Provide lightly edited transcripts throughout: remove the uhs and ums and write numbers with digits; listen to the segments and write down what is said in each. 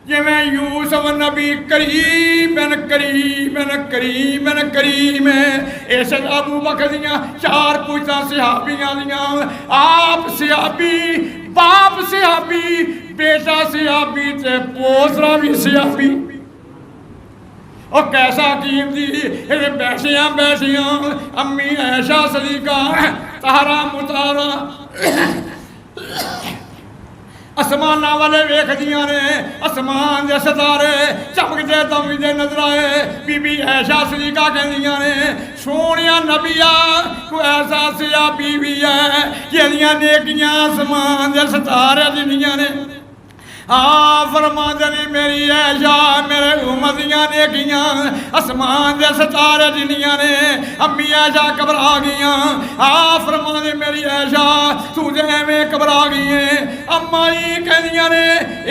जिमें यूसुफ नबी करीमन करीमन करीमन करीम इस अबू बकर दियां 4 पुश्तां सहाबियां दियां आप सहाबी बाप सहाबी बेटा सहाबी ते पोतरा भी सहाबी। और कैसा कीमती बैठिया बैठिया अम्मी ऐशा सदीका तारा मुतारा आसमाना वाले वेखदियां ने आसमान दे सितारे चमकदे दमकदे नजर आए। बीबी ऐशा सदीका कहंदियां ने सोहणिया नबिया कोई ऐसा सिया बीबी है जेदियां नेकियां आसमान दे सितारे जिन्नियां ने। हाँ फरमांदे ने मेरी ऐशा मेरे उम्मत दियां नेकियां आसमान दे सितारे जिन्नियां ने। अम्मी ऐशा घबरा गईयां। हाँ फरमांदे मेरी ऐशा तू ते एवें घबरा गई है। अम्मा जी कहंदियां ने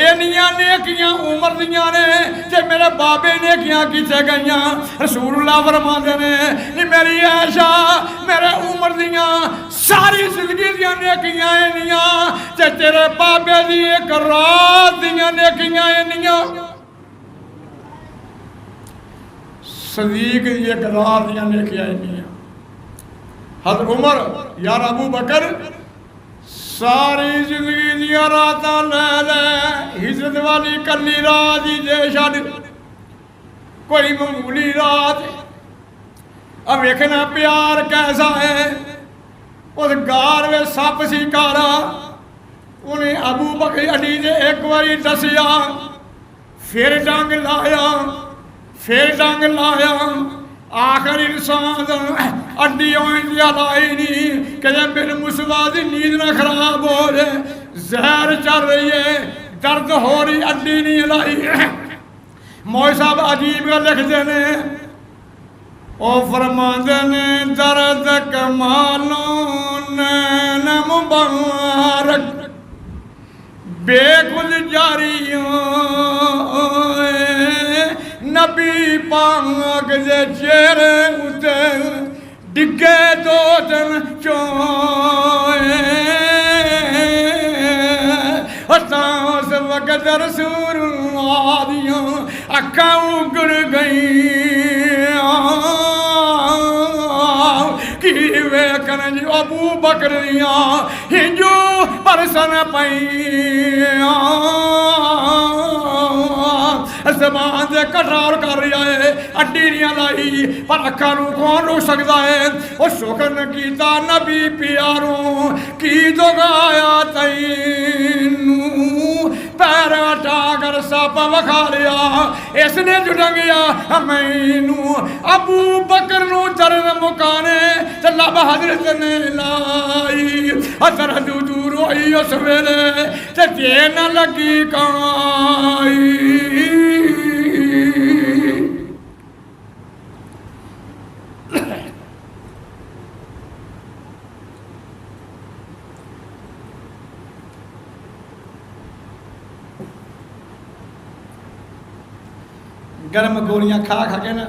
इन्नियां नेकियां उम्र दियां ने ते मेरे बाबे नेकियां किथे गईयां। रसूलुल्लाह फरमांदे ने मेरी ऐशा मेरे उम्र दियां सारी जिंदगी दियां नेकियां इन्नियां ते तेरे बाबे दी एक रात दियां नेकियां इन्नियां। सदीक दी एक रात दियां नेकियां इन्नियां। हद उमर यार अबू बकर सारी जिंदगी दियां रातां ले ले हिजरत वाली कली रात ही जे छड़ कोई मामूली रात। अब वेखना प्यार कैसा है। उस गार में सप सी काला उन्हें अबू बकर अड्डी ने एक बारी दसिया फिर डंग लाया फिर डंग लाया। आखिर इंसान अड्डी लाई नहीं कदे मेरे मुसवा की नींद ना खराब हो जाए। जहर चल रही है दर्द हो रही अड्डी नहीं लाई। मौज साहब अजीब गल लिखते ने ओ फरमांदे ने दर्द कमालों नैन मुबारक बेकुल जारियों नबी पाक दे चेहरे उते डिगे 2-3 चोए। उस वक्त रसूलुल्लाह दियां अखां उगड़ गईयां। कि वेखन जी अबू बकर दियां हिंजू परसन पईयां। जबान से कटार कर रहा है अड्डी नहीं लाई पर अखा कौन रोक सकता है। और शुक्र किया नबी प्यारों की दोगाया तैनू पैर हटा कर सप विखा लिया इसने जुड़ंगिया मैनू। अबू बकर नू चरण मुकाने ते लब हजरत ने लाई असर दूर होई उस वेले ते जे न लगी काई। गर्म गोलियां खा खा के ना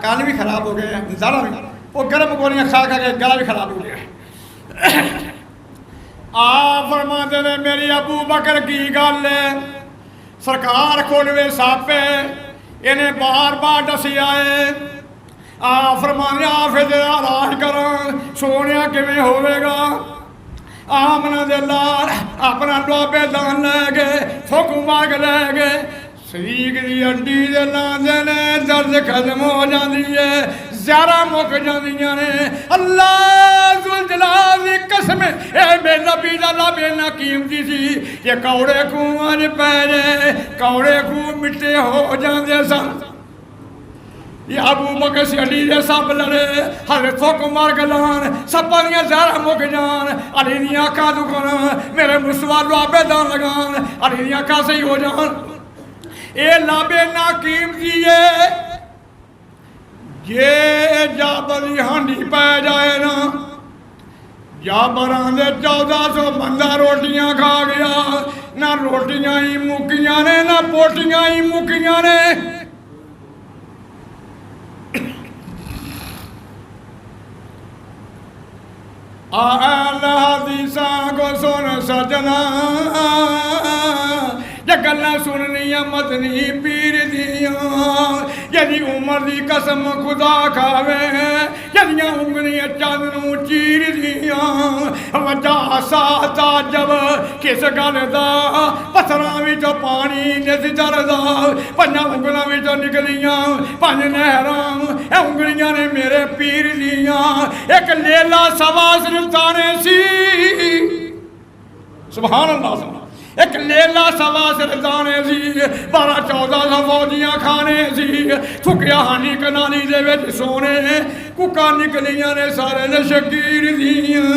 कान भी खराब हो गए ज़्यादा भी वो गर्म गोलियां खा खा के गला भी खराब हो गया। आ फरमाते ने मेरी अबू बकर की गल सरकार खोलवे सापे इन्हें बार बार दसिया है। आ फरमाने फिर राज कर सोने किमें होवेगा। आमना दे लाल अपना दुआबे दान लै गए फुक मार के लै गए। शरीक की अंडी दे लांदे ने दर्द खत्म हो जाती है ज़्यादा मुक जांदियां ने। अल्लाह जुल जलाल दी कसम ए मेरा नबी दा लब इन्ना कीमती सी कि कौड़े खूह च पै जाए कौड़े खूह मिट्टे हो जाते सन। ये अबू बकर से अली दे सप लड़े हर फुक मार के लान सप्पां दियां ज़्यादा मुक जान अली दियां अखां दुखन मेरे मुसवा दुआबे दान लगान अली दियां अखां सही हो जान। ये लाबे ना कीमती है जे जाबर की हांडी पै जाए ना। जाबर आंदे 1400 बंदा रोटियां खा गया ना रोटियां ही मुकियां ने ना पोटियां ही मुकियां ने। हदीसा को सुन सजना जे गल्लां सुननियां मदनी पीर दियां यदि उमर दी कसम खुदा खावे जदियां उंगलियां चंद नूं चीर दियां वजह साता जब किस गल दा पत्थरां विचों पानी निस चलदा पंजां उंगलां विचों निकलियां पंज नहरां ए उंगलियां ने मेरे पीर दियां एक लेला सवा सुल्ताने सी सुभान अल्लाह एक लेला सवा सरदाने सी 12-14 फौजियां खाने सी थुकिया हानी कनाली दे विच सोने कुका निकलियां ने सारे ने शकीर दियां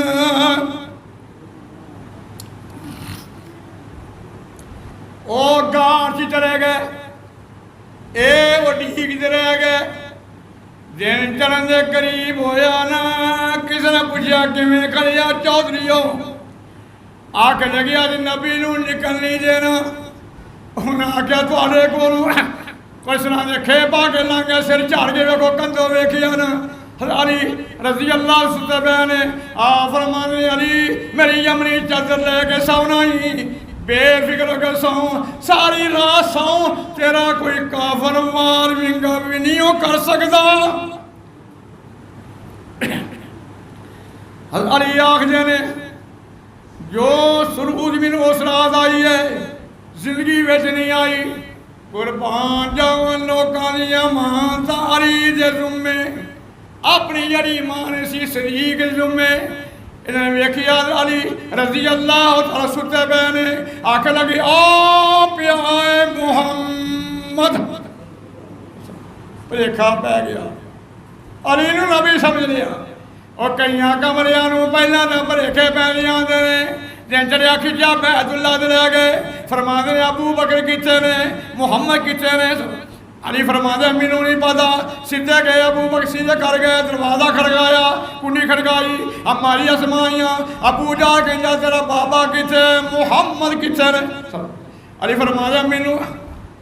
ओ गार च चले गए ए उड़ीकदे रह गए दिन चलन दे करीब होया ना किसी ने पूछा किवें करिया चौधरीओ आख लगी अज नबी नूं निकल नहीं देना उन्हें आख्या थोड़े कोलों कसना दे खे पा के लंघ गए सिर झाड़ के वेखो कंधों वेखिया न अली रजी अल्लाह सुते पे ने आ फरमाने अली मेरी यमनी चादर लेके सौना ही बेफिक्र कर सौ सारी रात सौ तेरा कोई काफर मार विंगा भी नहीं कर सकता अली आखदे ने जो सुरूज मैनू उस रात आई है जिंदगी विच नहीं आई कुर्बान जावन लोकां दियां ईमानदारी दे जुम्मे अपनी जड़ी ईमान सी शरीक जुम्मे इन्हें वेखिया अली रजी अल्लाह सुते पे ने आख लगी आ प्याए मुहम्मद भुलेखा पै गया अली नूं नबी समझ लिया और कई कमरिया पहला तो भलेखे पैने आते ने दिन चढ़िया खिंचा बैतुल्ला दे रह गए फरमाते ने अबू बकर किथे ने मुहम्मद किथे ने अली फरमाते मैनू नहीं पता सीधे गए अबू बकर सीधे कर गए दरवाजा खड़काया कुंडी खड़काई हमारी असमाइयाँ अबू जा कहता तेरा बाबा किथे मुहम्मद किथे ने अली फरमाते मैनू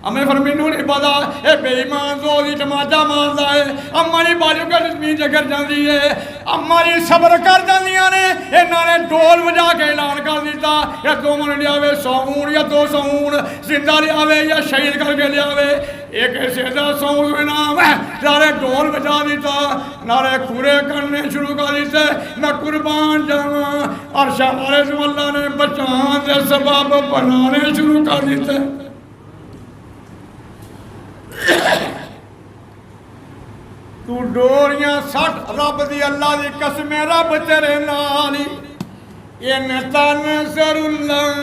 हमें फिर मैनू नहीं पता ये बेईमान तो टमाचा मारता है अम्मा जी बाजू का जमीन जगर जाती है अम्मा जी सबर कर जांदियां ने इन्होंने डोल बजा के ऐलान कर दिता या 2 मन लियावे 100 ऊन या 200 ऊन जिंदा लियावे या शहीद करके लियावे एक ऐसे सौ इनाम है सारे ढोल बजा दिता नारे खूरे करने शुरू कर दिते मैं कुर्बान जावा और शारे अल्लाह ने बचाने के सबब बनाने शुरू कर दिते तू डोरियां 60 रब दी अल्लाह दी कसम रब तेरे नाल इन तनसरुल्लाह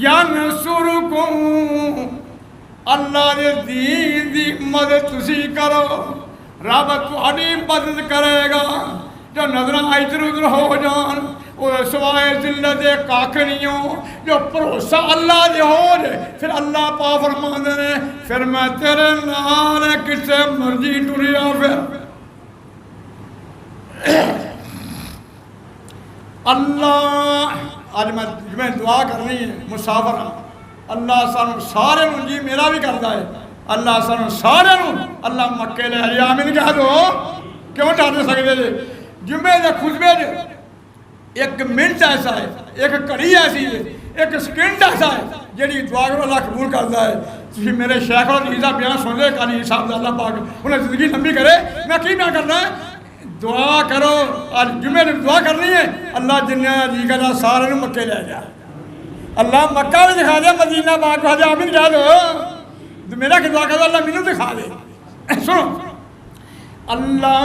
यनसुरकुम अल्लाह दे दीन दी मदद तुसी करो रब तुहाडी मदद करेगा जो नजर इधर उधर हो जान सवाए जिल्लत कख नहीं हो जो भरोसा अल्लाह दे हो फिर अल्लाह पा फरमाते ने फिर मैं तेरे नाल किसे मर्जी टुरिया फिर अल्लाह अज मैं दुआ करनी है मुसाफर अल्लाह सानू सारे जी मेरा भी करता है अल्लाह सानू सारे अल्लाह मक्के ले जा आमीन कह दो क्यों डर नहीं सकते जुम्मे के खुतबे एक मिनट ऐसा है एक घड़ी ऐसी है एक सकेंड ऐसा है जी दुआ करो अल्लाह कबूल करता है तुम मेरे शेख और जी का बयान सुन ले काली साहब अल्लाह पाक उन्हें जिंदगी लंबी करे मैं की ना करना है दुआ करो आज जुम्मे दुआ करनी है अल्लाह जिन्ना जी करना सारे मक्के ले जा अल्लाह मक्का भी दिखा दे मदीना पाक खा दे आमीन कह दो मेरा दुआ करो अल्लाह मैनू दिखा दे सुनो अल्लाह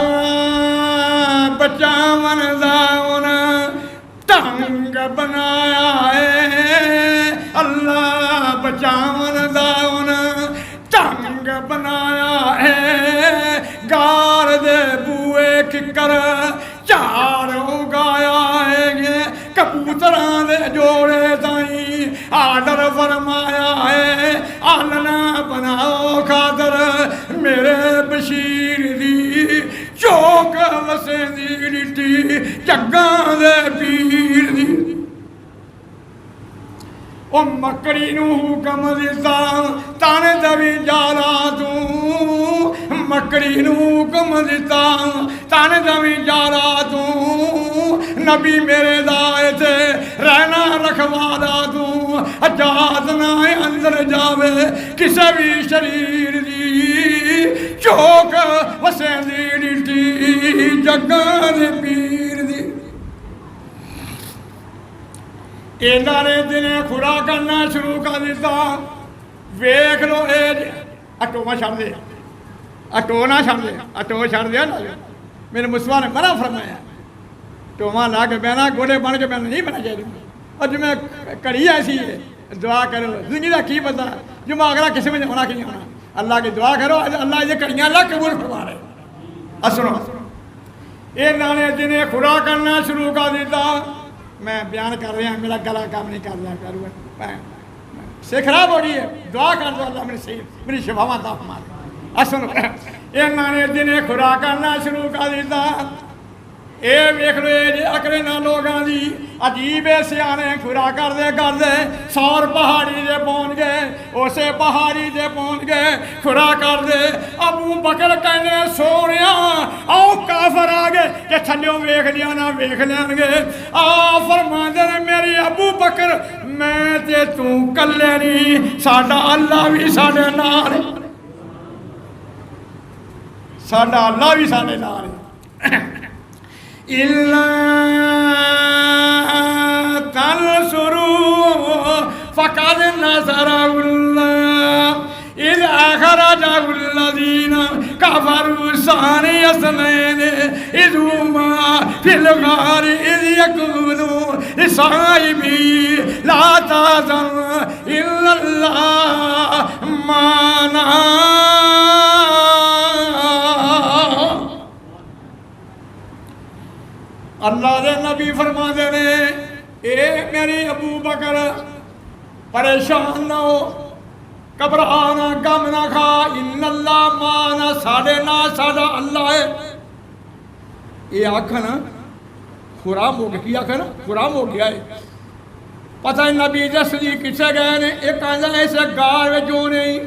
बचावन दाउन ढंग बनाया है अल्लाह बचावन दाउन ढंग बनाया है गार दे बुए किकर झाड़ उगाया है कबूतरां दे जोड़े ताई आर्डर फरमाया है आलना बनाओ खातर मेरे बशीर दी चौक वसे दी डिटी जग्गां दे पीर दी ओ मकड़ी नूं हुक्म दिता तन दवी जाला तू मकड़ी नूं हुक्म दिता तन दवी जाला तू नबी मेरे दाए थे रहना रखवाला तू जात ना अंदर जावे किसी भी शरीर दी चौक वसेंदी डिठी जग्गा दे पीर दी इन्हां ने दिने खुरा करना शुरू कर दिता वेख लो ये अटोमा छड़ दे अटो ना छड़ दे अटो छड़ दिया ना मेरे मुसवा ने मना फरमाया टोमा ला के बहना गोडे बन के बहना नहीं बना चाहिए और जो मैं कड़ी ऐसी है दुआ करो जिंदगी का की पता जो मैं अगला किसी में होना कि नहीं होना अल्लाह की दुआ करो अल्लाह ये कड़ियाँ अल्लाह कबूल फरमा रहे सुनो ये नाने जिन्हें खुरा करना शुरू कर दिता मैं बयान कर रहा मेरा गला काम नहीं कर रहा करूँगा से खराब हो गई है दुआ कर दो अल्लाह मेरी सही मेरी शिफावा दा फरमा सुनो ये नाने जिन्हें खुरा करना शुरू कर दिता ये वेख लो ये अकले ना लोगों की अजीब सियाने खुरा करते सौर पहाड़ी से पहुँच गए उसे पहाड़ी से पहुँच गए खुरा करते अबू बकर कहने सोने आओ काफर आ गए कि थल्यों वेख लिया ना वेख लेंगे आ फरमाते ने मेरी अबू बकर मैं ते तू कल्ले नहीं साडा अल्लाह भी साडे नाल साडा अल्लाह भी साडे नाल इल्ला तनसुरू फक़द नसरहुल्लाह इज़ अख़रजहुल्लज़ीना कफ़रू सानिय स्नैन इज़ हुमा फ़िल गारि इज़ यक़ूलु लिसाहिबिही ला तहज़न इल्लल्लाह माना अल्लाह के नबी फरमाते ने ए मेरी अबू बकर परेशान ना हो घबराना गम ना खा इन्नल्लाह माना साढ़े ना साढ़ा अल्लाह है ये आखन खुराम हो गया आखन खुराम हो गया है पता नबी दसदी किसे गए ने एक कहता इस गार में जो नहीं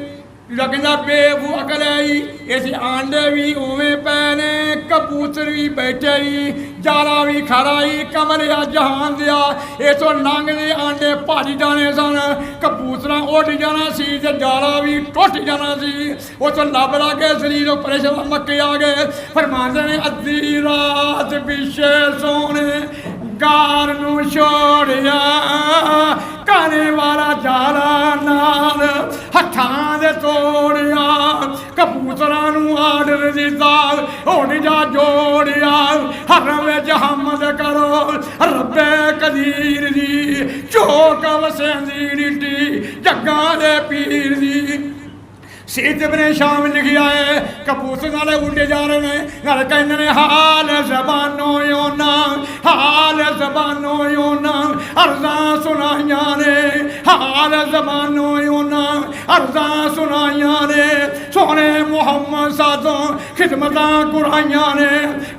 लगना बेबू अकल आई इस आंडे भी उवें पैने कबूतर भी बैठे ही जाला भी खड़ाई कमरिया जहान दिया ये तो लंघते आंडे भज जाने सन कबूतर उड़ जाना सी ते जाला भी टुट जाना सी वो तो लब लागे शरीर परेशान मक्के आ गए फरमाते ने अद्धी रात पिछे सोने गार नू छोड़िया कहने वाला जाला नाल हथां दे तोड़िया कबूतरां नू आर्डर दिता हुण जा जोड़िया हरम विच हमद करो रब्बे कदीर दी चौक वसेंदी डिठी जग्गां दे पीर दी सीत इब्ने शाम लिखिया है कबूतर नाले उड़े जा रहे हैं नाले कहते ने हाल ज़बानो योना हाल ज़बानो योना अर्ज़ा सुनाइया ने हाल ज़बानो योना अर्ज़ा सुनाइया ने सोने मुहम्मद साथों खिदमत कुराइया ने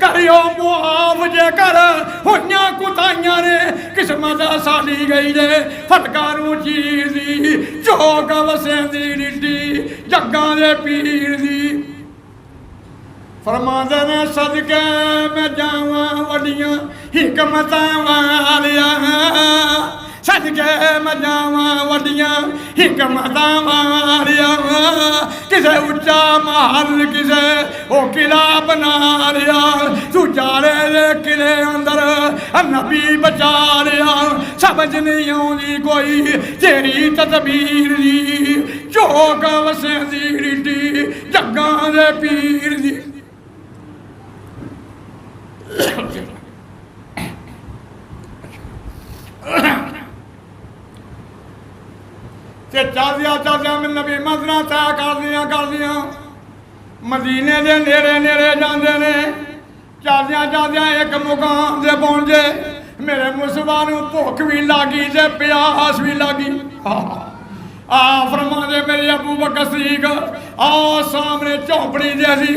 करियो मुआवजे कर होइया कुताइया ने किस्मत साड़ी गई जे फटकारू चीज़ दी चौक वसेंदी डिठी जग्गां दे पीर दी फरमांदे ने सदके मैं जावां वड्डियां हिकमतां वालिया सदके मैं जावां वड्डियां हिकमतां वालिया किसे उच्चा महल किसे ओ किला बना लिया तू जाले दे किले अंदर नबी बचा लिया समझ नहीं आउंदी कोई तेरी तदबीर दी चौक वसेंदी डिठी जग्गां दे पीर दी ते चलदिया मैं नबी मंजिलां तय कर दियां मदीने दे नेड़े नेड़े जांदे ने चलदिया एक मुकाम से पहुंचे मेरे मुसवा नूं भुख भी लगी ते प्यास भी लगी आ फरमाते मेरे अबू बकर सदीक आओ सामने झोंपड़ी जैसी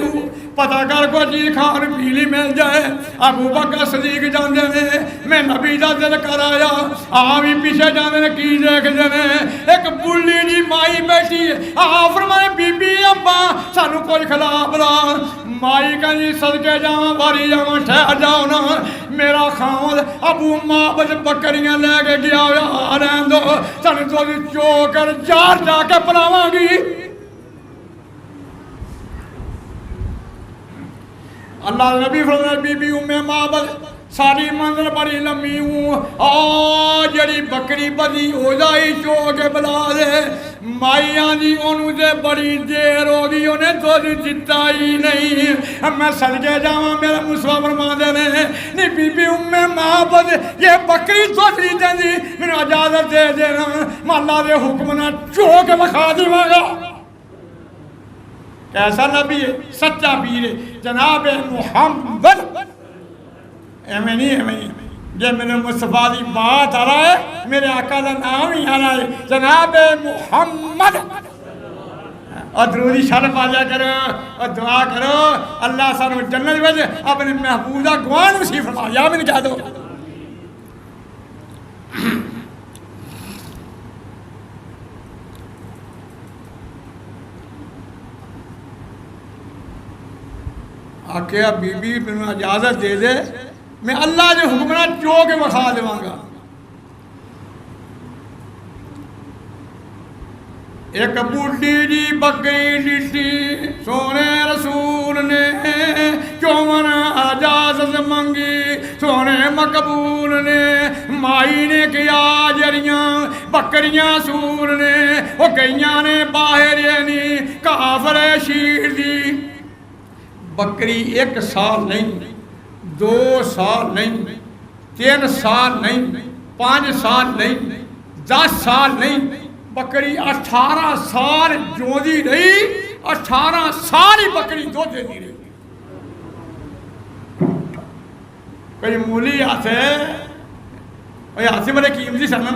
पता कर को जी खान पीली मिल जाए अबू बकर सदीक जाते ने मैं नबी का दिल कर आया आ भी पीछे जाते ने की देखते ने एक बुली जी माई बैठी आ फरमाए बीबी अब्बा सानू कुछ खिला बला माई कहनी सदके जावा बारी जावा ठहर जाओ ना मेरा खावद अबू माबद बकरियां लैके गया रहन दो सन दुध चोकर जार जाके पिलावांगी। अल्लाह नबी फरमाया बीबी उम्मे माबद सारी मंजिल बड़ी लम्मी हूँ आ जड़ी बकरी बदी हो जाई चो के बुला दे माई आंदी ओनू ते बड़ी देर हो गई उन्हें दुध दिता ही नहीं मैं सदके जावा मेरा मुसवा फरमाते ने नी बीबी उम्मे माबद ये बकरी दुध नहीं देंदी मैनू इजाजत दे देना मैं अल्लाह दे हुक्म नाल चो के विखा देवांगा। कैसा नबी है सच्चा पीर है जनाब मुहम्मद। एवं नहीं जे मेरे मुस्तफा की बात आ रहा है मेरे आका का नाम ही आ रहा है जनाब मुहम्मद। और दरूदी शर पाजा करो और दुआ करो अल्लाह सानू जन्नत में अपने महबूब का गुआन नसीब फरमा। या मैंने कह दो आख्या बीबी मैनू इजाजत दे दे मैं अल्लाह के हुक्म नाल चो के विखा देवांगा। एक बूढ़ी जी बकरी लीटी सोने रसूल ने चौवन इजाजत मंगी सोने मकबूल ने माई ने किया जरियां बकरियां सूर ने वो गईयां ने बाहर नी काफर शीर दी बकरी 1 साल नहीं 2 साल नहीं 3 साल नहीं 5 साल नहीं 10 साल नहीं बकरी 18 साल जोदी रही 18 साल ही बकरी दूध देती रही। कोई मूली हाथ हाथ बड़े कीमती सन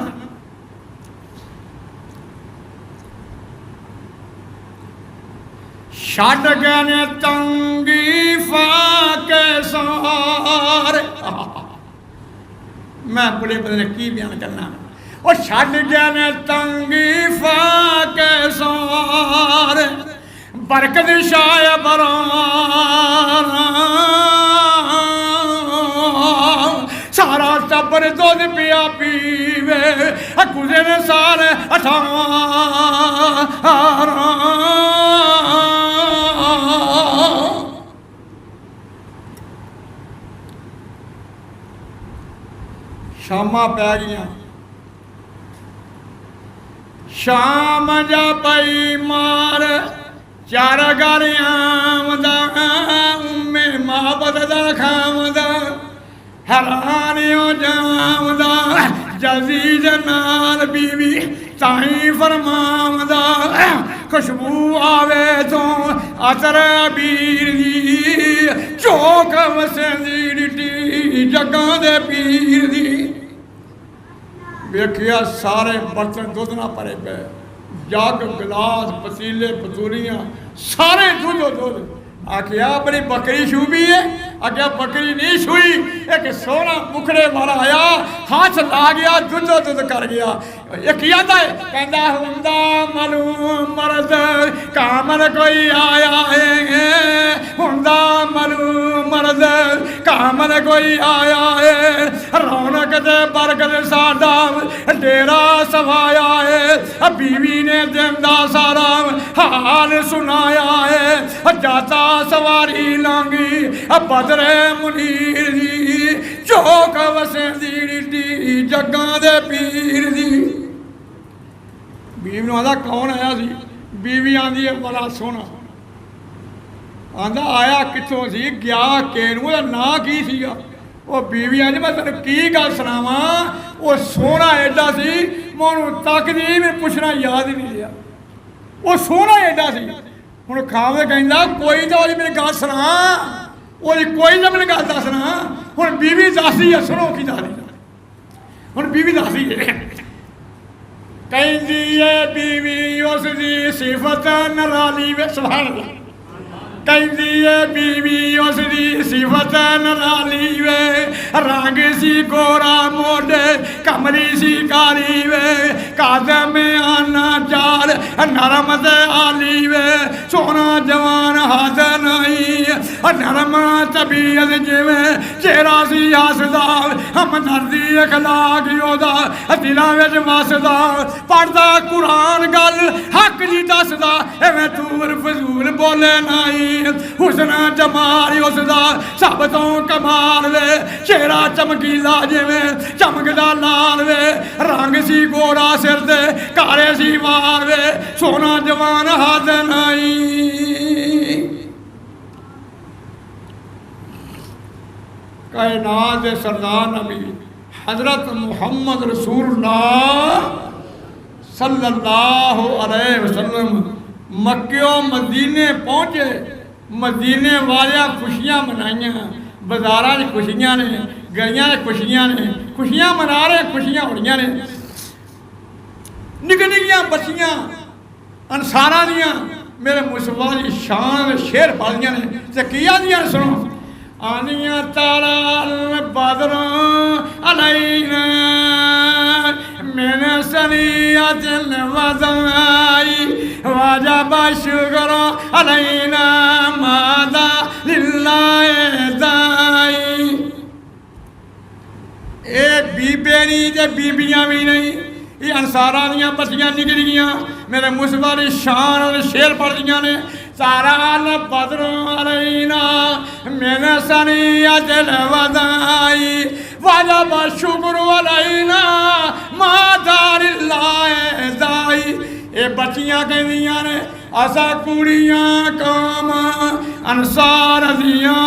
छड़ गए ने तंगी फाके सार। मैं बड़े बदले की बयान करना और छड़ गए ने तंगी फाके सार बरकत शाय बरान सारा टब्बर दुध पिया पीवे गुजरे साल 18 शामा पै गई शाम जा पई मार चार घर आमदा उम्मे माबद दा खामदा हैरानियों जामदा जल्दी जनाल बीवी ताई फरमामदा खुशबू आवे तो अतर बीर दी चौक वसदी डिटी जगां दे पीर दी वेखिया सारे बर्तन दुध ना भरे पे जग गिलास पतीले पतूलियां सारे दुध दुध आखिया अपनी बकरी छूबी है आख्या बकरी नहीं छुई एक सोहना मुखड़े वाला आया हाथ ला गया दुध दुध कर गया। एक है कहता हुंदा मालूम मर्द कामन कोई आया है हुंदा मालूम मर्द कामन कोई आया है रौनक दे बरकत साडा डेरा सवाया है बीवी ने दिंदा सारा हाल सुनाया है जाता सवारी लांगी बदरे मुनीर दी चौक वसदी डी जगां दे पीर दी। बीवी आंदा कौन आया सी बीवी आंदी है बड़ा सोहना आंदा आया कितों सी गया केनू दा नां की सीगा वो बीवी आंदी मैं तेन की गल सुनावां वो सोहना एडा सी मैं उन्होंने तकदी मैं पुछना याद ही नहीं लिया वो सोहना एडा सी हुण खावे कहंदा कोई तो मेरी गल सुना वो कोई तो मेरी गल दसना हुण बीवी दसदी है सुनो की दसदी हुण बीवी दसदी है कहंदी है बीवी उसदी सिफत नराली वे सुभान अल्लाह कहती है बीवी उसकी सिफत नराली वे रंग सी गोरा मोडे कमरी सी काली वे कादम आना चाल नरम ते आली वे सोना जवान हाथ नहीं नरम तबीयत जिवें चेहरा सी हसदा हमदर्दी अखलाक योदा दिलां विच वसदा पढ़दा कुरान गल हक दी दसदा एवें तूर फजूल बोले नहीं हुस्न जमाल उसदा सब तो कमाल वे चेहरा चमकीला जिवें चमकदा लाल वे रंग सी गोरा सिर दे काले सी वाल वे सोना जवान हद नहीं कायनात दे सरदार नबी हजरत मुहम्मद रसूलुल्लाह सल्लल्लाहु अलैहि वसल्लम मक्के मदीने पहुंचे मदीने वाले खुशियां मनाइयां बाजारां च खुशियां ने गलियां च खुशियां मना रहे खुशियां हो रही ने निक निकियां बच्चियां अंसारां दियां मेरे मुसलमान की शान शेर पालियां ने ते की आंदियां सुनो आनियां ताला बदर अलैना मैंने सनियत वज़ाई वाजब शुक्र अलैना मादा लिल्लाहि दाई ए बीबे नहीं ते बीबियां भी नहीं ये अंसारा दियां बच्चियां निकलियां मेरे मुसलमान की शान और शेर पढ़दियां ने सारा बदर अलैना मैंने सनियत वज़ाई वाजब शुक्र अलैना मादा लिल्लाहि दाई ये बच्चियां कहदियां ने असा कुड़ियां काम अंसार दियां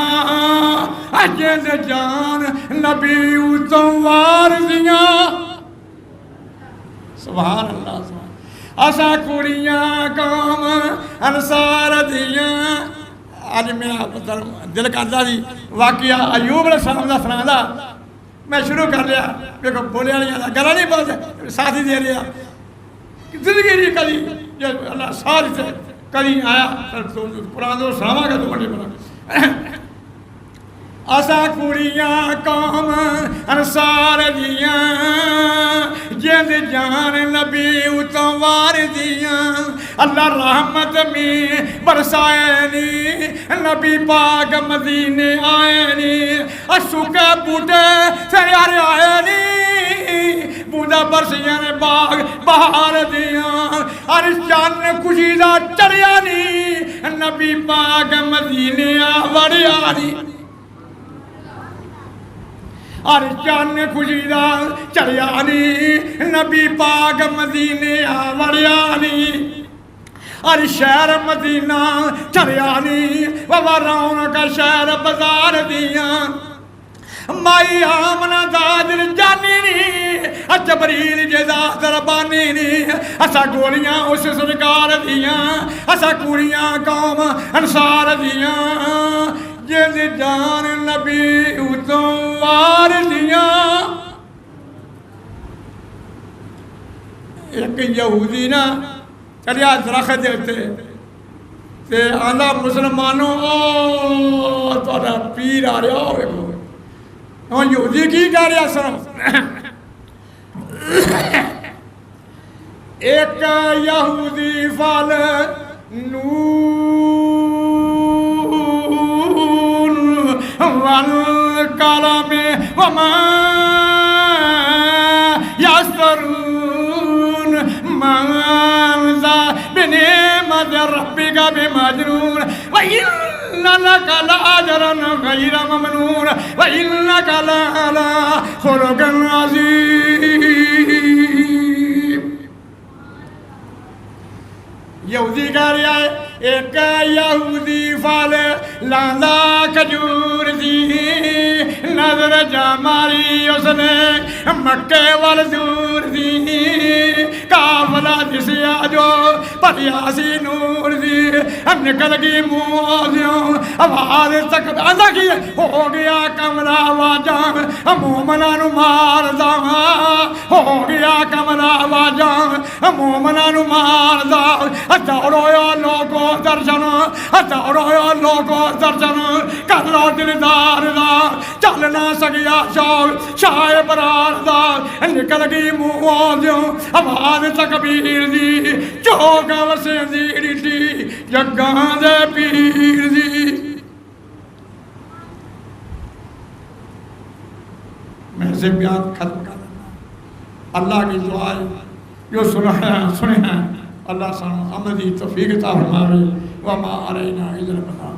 अजे दे जान नबी उतों वार दियां सुभान अल्लाह असा कुड़ियां काम अंसार दियां अज मेरा दिल करता सी वाकया अयूब अलैहिस्सलाम दा सुनादा मैं शुरू कर लिया देखो बोले वाली गल्लां नहीं बोलते साथ ही दे रहा जिंदगी नहीं कभी जो अल्लाह सारी से कभी आया पुराना दोस्त सुनावांगा तो बड़ी बड़ा असा कुड़ियां कौम अंसार दियां जिंद जान नबी उतों वार दियां अल्लाह रहमत में बरसाए नी नबी पाक मदीने आए नी सुके बूटे फिर आए नी बूंदा बरसियां ने बाग बहार दियां हर चन्न खुशी दा चढ़िया नी नबी पाक मदीने वड़िया नी हर चन्न खुशी दा चढ़िया नी नबी पाक मदीने वड़िया नी हर शहर मदीना चढ़िया नी बाबा रौनक शहर बाजार दियां माई आमना दादिल जानी नी जबरील जेदा दरबानी नी असा गोलियां उस सरकार दियां असा कुड़ियां कौम अंसार दियां जिंद जान नबी उतों वार दियां एक यहूदी ना चढ़िया दरख्त दे उत्ते ते आंदा मुसलमानों तुहाडा पीर आ रहा हो वेखो हम यहूदी की कह रहा सुनो एक यहूदी फल नून वल कलम वमा यस्तरून मनज़ा बिनिमत रब्बिका बिमजनून लक लाजरन गैर ममनून व इन्नक लअला खुलुकिन अज़ीम यहूदी कह रहा है एक यहूदी फल लांदा खजूर दी नजर जा मारी उसने मक्के वाल दूर दी काफला दिसिया जो भरिया सी नूर दी निकल गई मुँह आवाज तक आंदा की हो गया कमरा आवाजा मोमना नू मारदा हो गया कमरा आवाजा मोमना नू मारदा दौड़ो लोगो दर्शन दौड़ो लोगो दर्शन कर लो दिलदार दा चल ना सकिया शौक शाह बरार दा निकल गई मुंहों जो आवाज तकबीर दी चौक वसेंदी डी जग्गां दे पीर दी। मैं से बयान खत्म कर देना। अल्लाह की दुआ है जो सुने हैं अल्लाह सानू अमल दी तौफीक अता फरमावे। व मा अलैना इल्लल बलाग।